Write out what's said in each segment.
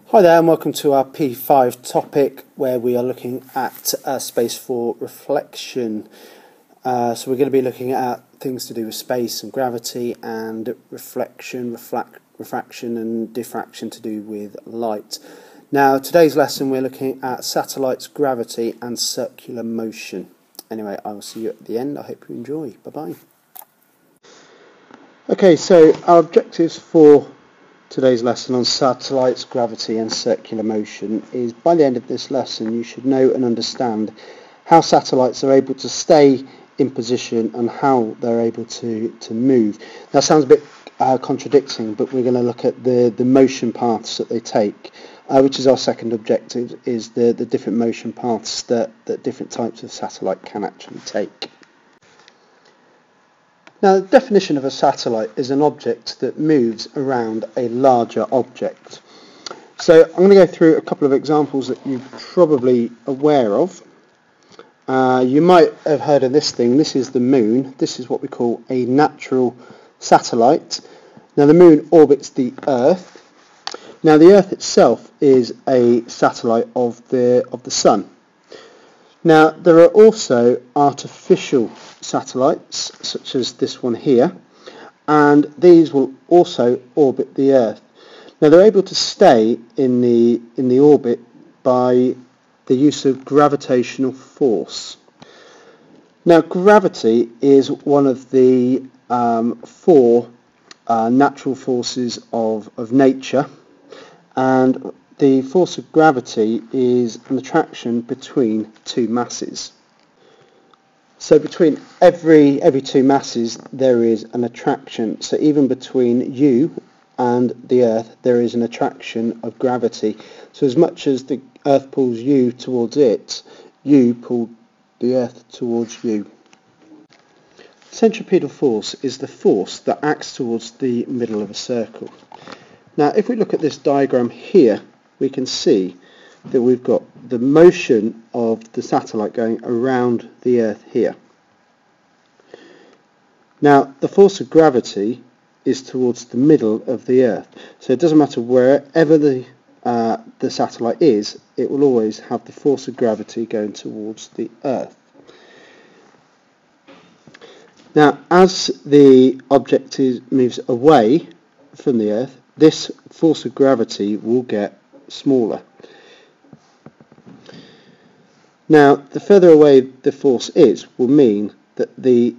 Hi there and welcome to our P5 topic where we are looking at space for reflection. So we're going to be looking at things to do with space and gravity and reflection, refraction and diffraction to do with light. Now today's lesson we're looking at satellites, gravity and circular motion. Anyway, I will see you at the end. I hope you enjoy. Bye-bye. Okay, so our objectives for today's lesson on satellites, gravity and circular motion is by the end of this lesson you should know and understand how satellites are able to stay in position and how they're able to move. That sounds a bit contradicting, but we're going to look at the motion paths that they take, which is our second objective, is the different motion paths that different types of satellite can actually take. Now, the definition of a satellite is an object that moves around a larger object. So I'm going to go through a couple of examples that you're probably aware of. You might have heard of this thing. This is the moon. This is what we call a natural satellite. Now, the moon orbits the Earth. Now, the Earth itself is a satellite of the sun. Now, there are also artificial satellites, such as this one here, and these will also orbit the Earth. Now, they're able to stay in the orbit by the use of gravitational force. Now, gravity is one of the four natural forces of nature, and the force of gravity is an attraction between two masses. So between every two masses there is an attraction. So even between you and the Earth there is an attraction of gravity. So as much as the Earth pulls you towards it, you pull the Earth towards you. Centripetal force is the force that acts towards the middle of a circle. Now if we look at this diagram here, we can see that we've got the motion of the satellite going around the Earth here. Now, the force of gravity is towards the middle of the Earth, so it doesn't matter wherever the satellite is, it will always have the force of gravity going towards the Earth. Now, as the object moves away from the Earth, this force of gravity will get smaller. Now, the further away the force is will mean that the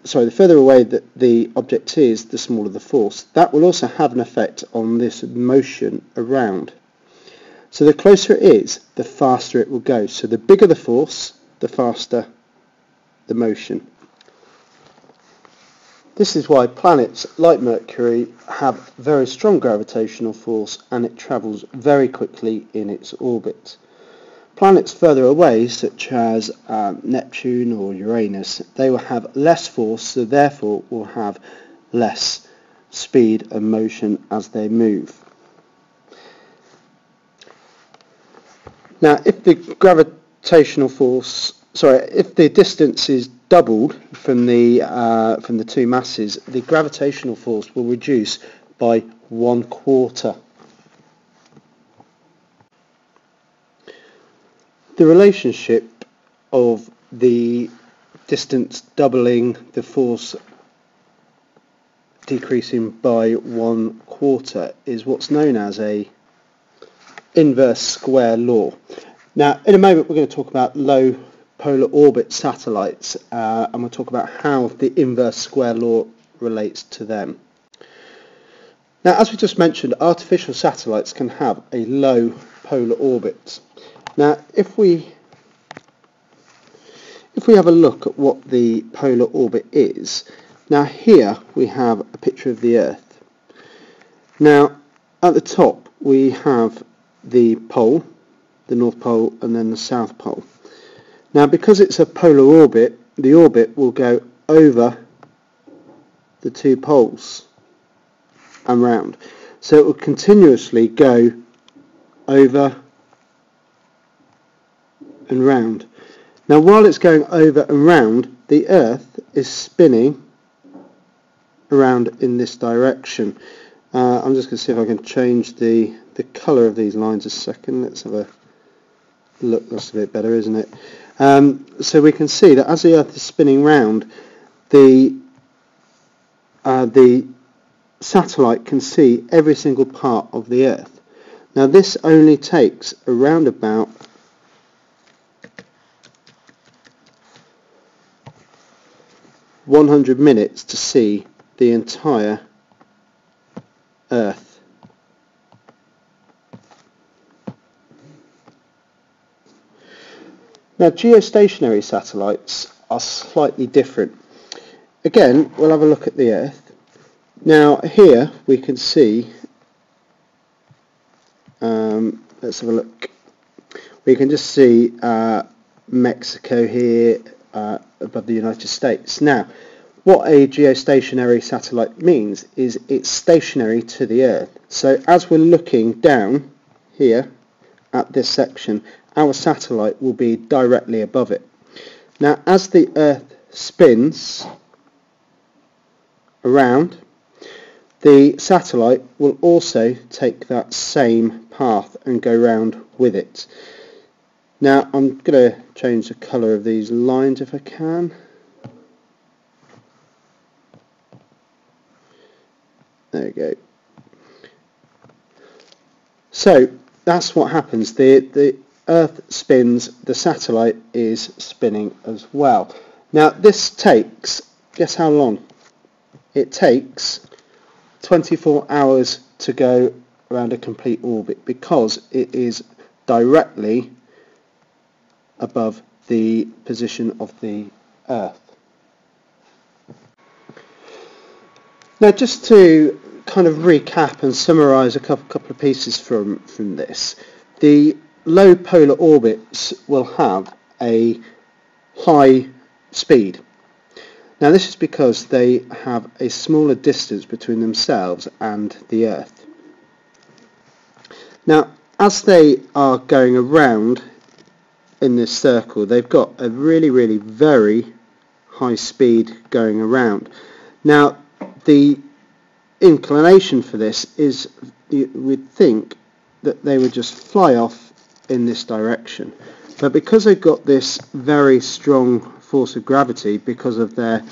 further away that the object is, the smaller the force. That will also have an effect on this motion around. So the closer it is, the faster it will go. So the bigger the force, the faster the motion. This is why planets like Mercury have very strong gravitational force and it travels very quickly in its orbit. Planets further away, such as Neptune or Uranus, they will have less force, so therefore will have less speed and motion as they move. Now, if the distance is doubled from the two masses, the gravitational force will reduce by 1/4. The relationship of the distance doubling, the force decreasing by 1/4 is what's known as a inverse square law. Now, in a moment we're going to talk about low polar orbit satellites and we'll talk about how the inverse square law relates to them. Now, as we just mentioned, artificial satellites can have a low polar orbit. Now, if we have a look at what the polar orbit is, now here we have a picture of the Earth. Now, at the top we have the pole, the North Pole, and then the South Pole. Now, because it's a polar orbit, the orbit will go over the two poles and round. So it will continuously go over and round. Now, while it's going over and round, the Earth is spinning around in this direction. I'm just going to see if I can change the colour of these lines a second. Let's have a look. That's a bit better, isn't it? So we can see that as the Earth is spinning round, the satellite can see every single part of the Earth. Now this only takes around about 100 minutes to see the entire Earth. Now geostationary satellites are slightly different. Again, we'll have a look at the Earth. Now here we can see, let's have a look, we can just see Mexico here above the United States. Now what a geostationary satellite means is it's stationary to the Earth. So as we're looking down here at this section, our satellite will be directly above it. Now as the Earth spins around, the satellite will also take that same path and go round with it. Now I'm going to change the colour of these lines if I can. There we go. So that's what happens. The Earth spins, the satellite is spinning as well. Now this takes, guess how long? It takes 24 hours to go around a complete orbit because it is directly above the position of the Earth. Now just to kind of recap and summarise a couple of pieces from this, the low polar orbits will have a high speed. Now this is because they have a smaller distance between themselves and the Earth. Now as they are going around in this circle, they've got a really very high speed going around. Now the inclination for this is, you would think that they would just fly off in this direction, but because they've got this very strong force of gravity because of their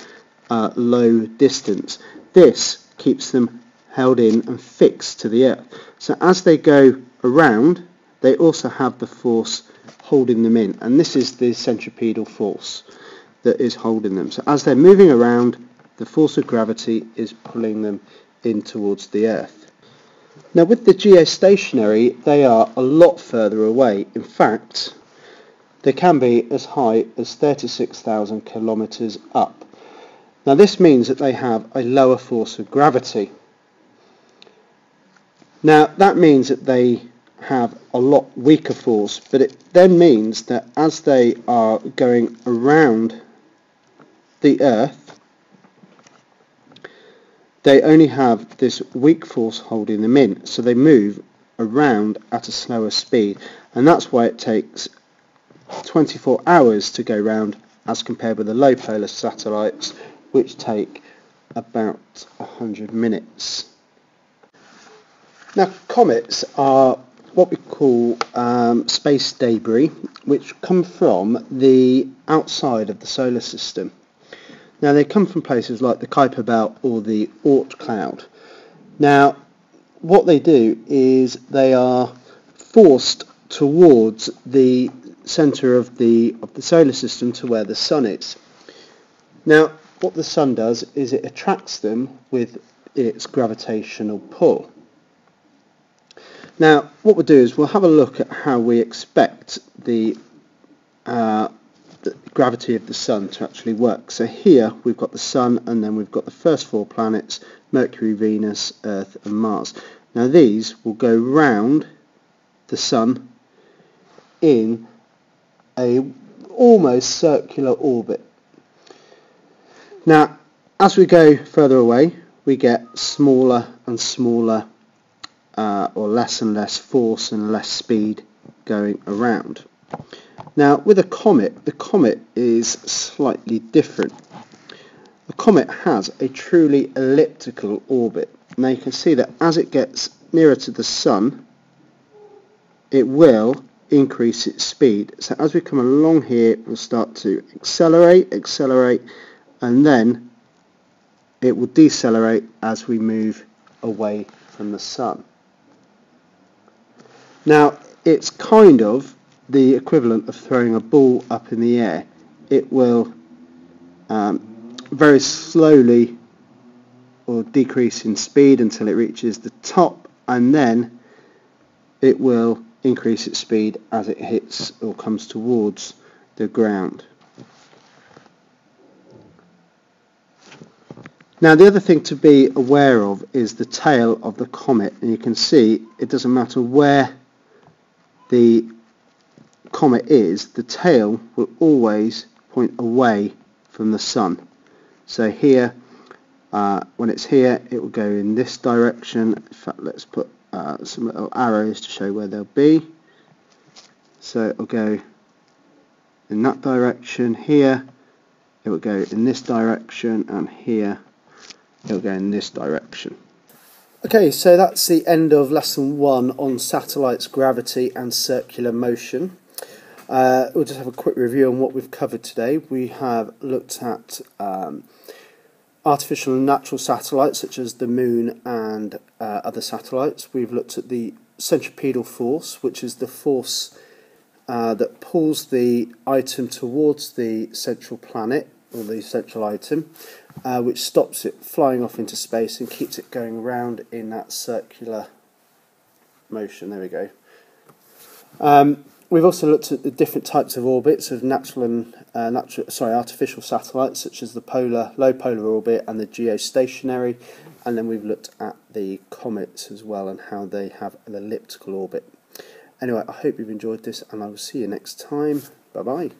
low distance, this keeps them held in and fixed to the Earth. So as they go around, they also have the force holding them in, and this is the centripetal force that is holding them. So as they're moving around, the force of gravity is pulling them in towards the Earth. Now with the geostationary, they are a lot further away. In fact, they can be as high as 36,000 kilometers up. Now this means that they have a lower force of gravity. Now that means that they have a lot weaker force, but it then means that as they are going around the Earth, they only have this weak force holding them in, so they move around at a slower speed, and that's why it takes 24 hours to go round as compared with the low polar satellites, which take about 100 minutes. Now comets are what we call space debris, which come from the outside of the solar system. Now they come from places like the Kuiper Belt or the Oort cloud. Now what they do is they are forced towards the centre of the solar system to where the sun is. Now what the sun does is it attracts them with its gravitational pull. Now what we'll do is we'll have a look at how we expect the gravity of the sun to actually work. So here we've got the sun, and then we've got the first four planets: Mercury, Venus, Earth and Mars. Now these will go round the sun in a almost circular orbit. Now as we go further away, we get smaller and smaller or less and less force and less speed going around. Now with a comet, the comet is slightly different. The comet has a truly elliptical orbit. Now you can see that as it gets nearer to the sun, it will increase its speed. So as we come along here, it will start to accelerate, and then it will decelerate as we move away from the sun. Now, it's kind of the equivalent of throwing a ball up in the air. It will very slowly or decrease in speed until it reaches the top, and then it will increase its speed as it hits or comes towards the ground. Now, the other thing to be aware of is the tail of the comet, and you can see it doesn't matter where the comet is, the tail will always point away from the sun. So here, when it's here, it will go in this direction. In fact, let's put some little arrows to show where they'll be. So it will go in that direction. Here it will go in this direction, and here it will go in this direction. Okay, so that's the end of lesson 1 on satellites, gravity and circular motion. We'll just have a quick review on what we've covered today. We have looked at artificial and natural satellites such as the moon and other satellites. We've looked at the centripetal force, which is the force that pulls the item towards the central planet, or the central item, which stops it flying off into space and keeps it going around in that circular motion. There we go. We've also looked at the different types of orbits of artificial satellites, such as the low polar orbit and the geostationary, and then we've looked at the comets as well and how they have an elliptical orbit. Anyway, I hope you've enjoyed this, and I will see you next time. Bye bye.